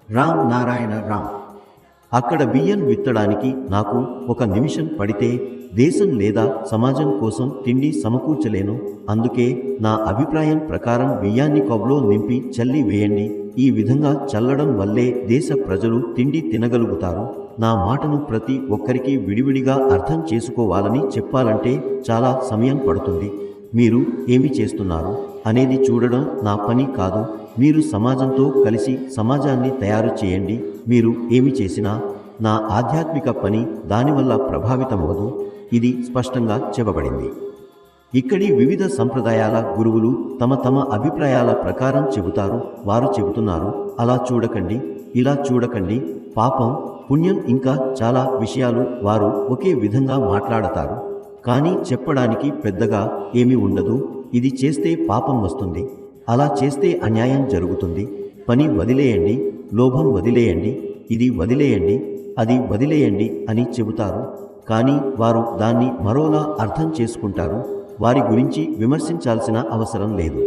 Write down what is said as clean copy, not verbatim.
రామ్ నారాయణ రామ్. అక్కడ బియ్యం విత్తడానికి నాకు ఒక నిమిషం పడితే దేశం లేదా సమాజం కోసం తిండి సమకూర్చలేను. అందుకే నా అభిప్రాయం ప్రకారం బియ్యాన్ని కొబ్లో నింపి చల్లి వేయండి. ఈ విధంగా చల్లడం వల్లే దేశ ప్రజలు తిండి తినగలుగుతారు. నా మాటను ప్రతి ఒక్కరికి విడివిడిగా అర్థం చేసుకోవాలని చెప్పాలంటే చాలా సమయం పడుతుంది. మీరు ఏమి చేస్తున్నారు అనేది చూడడం నా పని కాదు. మీరు సమాజంతో కలిసి సమాజాన్ని తయారు చేయండి. మీరు ఏమి చేసినా నా ఆధ్యాత్మిక పని దానివల్ల ప్రభావితమవదు. ఇది స్పష్టంగా చెప్పబడింది. ఇక్కడి వివిధ సంప్రదాయాల గురువులు తమ తమ అభిప్రాయాల ప్రకారం చెబుతారు. వారు చెబుతున్నారు, అలా చూడకండి, ఇలా చూడకండి, పాపం, పుణ్యం, ఇంకా చాలా విషయాలు వారు ఒకే విధంగా మాట్లాడతారు. కానీ చెప్పడానికి పెద్దగా ఏమీ ఉండదు. ఇది చేస్తే పాపం వస్తుంది, అలా చేస్తే అన్యాయం జరుగుతుంది, పని వదిలేయండి, లోభం వదిలేయండి, ఇది వదిలేయండి, అది వదిలేయండి అని చెబుతారు. కానీ వారు దాన్ని మరోలా అర్థం చేసుకుంటారు. వారి గురించి విమర్శించాల్సిన అవసరం లేదు.